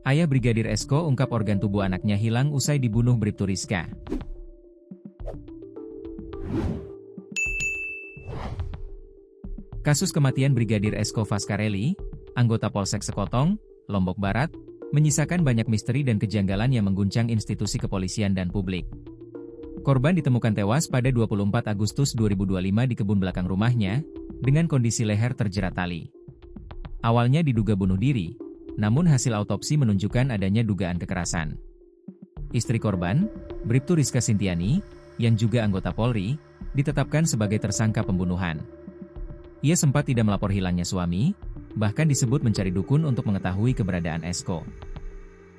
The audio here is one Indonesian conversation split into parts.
Ayah Brigadir Esko ungkap organ tubuh anaknya hilang usai dibunuh Bribtu Rizka. Kasus kematian Brigadir Esko Faskareli, anggota Polsek Sekotong, Lombok Barat, menyisakan banyak misteri dan kejanggalan yang mengguncang institusi kepolisian dan publik. Korban ditemukan tewas pada 24 Agustus 2025 di kebun belakang rumahnya, dengan kondisi leher terjerat tali. Awalnya diduga bunuh diri, namun hasil autopsi menunjukkan adanya dugaan kekerasan. Istri korban, Bribtu Rizka Sintiani, yang juga anggota Polri, ditetapkan sebagai tersangka pembunuhan. Ia sempat tidak melapor hilangnya suami, bahkan disebut mencari dukun untuk mengetahui keberadaan Esko.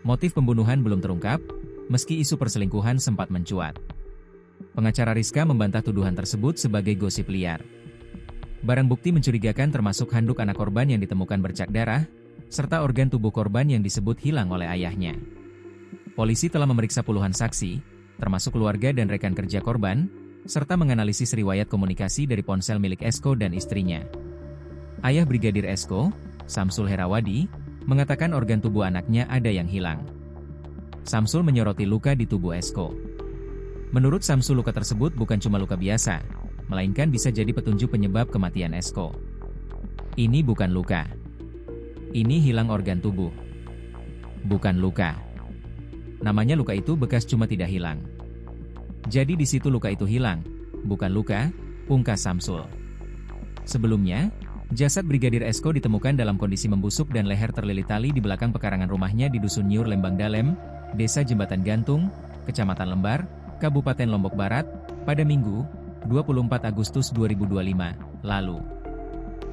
Motif pembunuhan belum terungkap, meski isu perselingkuhan sempat mencuat. Pengacara Rizka membantah tuduhan tersebut sebagai gosip liar. Barang bukti mencurigakan termasuk handuk anak korban yang ditemukan bercak darah, serta organ tubuh korban yang disebut hilang oleh ayahnya. Polisi telah memeriksa puluhan saksi, termasuk keluarga dan rekan kerja korban, serta menganalisis riwayat komunikasi dari ponsel milik Esko dan istrinya. Ayah Brigadir Esko, Samsul Herawadi, mengatakan organ tubuh anaknya ada yang hilang. Samsul menyoroti luka di tubuh Esko. Menurut Samsul, luka tersebut bukan cuma luka biasa, melainkan bisa jadi petunjuk penyebab kematian Esko. Ini bukan luka. Ini hilang organ tubuh. Bukan luka. Namanya luka itu bekas cuma tidak hilang. Jadi di situ luka itu hilang, bukan luka, pungkas Samsul. Sebelumnya, jasad Brigadir Esko ditemukan dalam kondisi membusuk dan leher terlilit tali di belakang pekarangan rumahnya di Dusun Nyur, Lembang Dalem, Desa Jembatan Gantung, Kecamatan Lembar, Kabupaten Lombok Barat, pada Minggu, 24 Agustus 2025, lalu.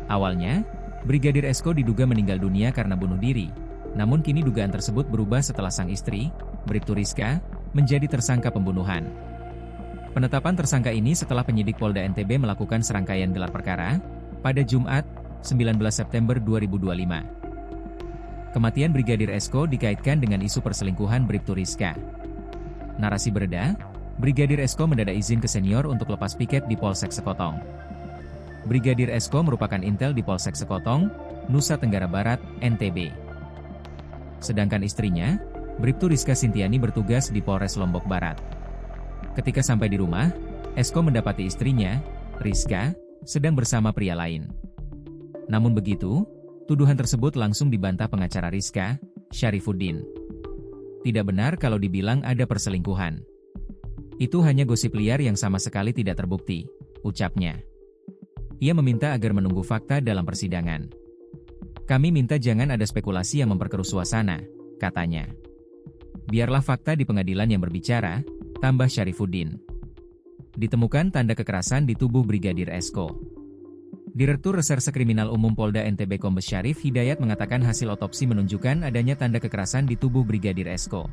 Awalnya, Brigadir Esko diduga meninggal dunia karena bunuh diri, namun kini dugaan tersebut berubah setelah sang istri, Bribtu Rizka, menjadi tersangka pembunuhan. Penetapan tersangka ini setelah penyidik Polda NTB melakukan serangkaian gelar perkara, pada Jumat, 19 September 2025. Kematian Brigadir Esko dikaitkan dengan isu perselingkuhan Bribtu Rizka. Narasi beredar, Brigadir Esko mendadak izin ke senior untuk lepas piket di Polsek Sekotong. Brigadir Esko merupakan intel di Polsek Sekotong, Nusa Tenggara Barat, NTB. Sedangkan istrinya, Bribtu Rizka Sintiani bertugas di Polres Lombok Barat. Ketika sampai di rumah, Esko mendapati istrinya, Rizka, sedang bersama pria lain. Namun begitu, tuduhan tersebut langsung dibantah pengacara Rizka, Syarifuddin. Tidak benar kalau dibilang ada perselingkuhan. Itu hanya gosip liar yang sama sekali tidak terbukti, ucapnya. Ia meminta agar menunggu fakta dalam persidangan. Kami minta jangan ada spekulasi yang memperkeruh suasana, katanya. Biarlah fakta di pengadilan yang berbicara, tambah Syarifuddin. Ditemukan tanda kekerasan di tubuh Brigadir Esko. Direktur Reserse Kriminal Umum Polda NTB Kombes Syarif Hidayat mengatakan hasil otopsi menunjukkan adanya tanda kekerasan di tubuh Brigadir Esko.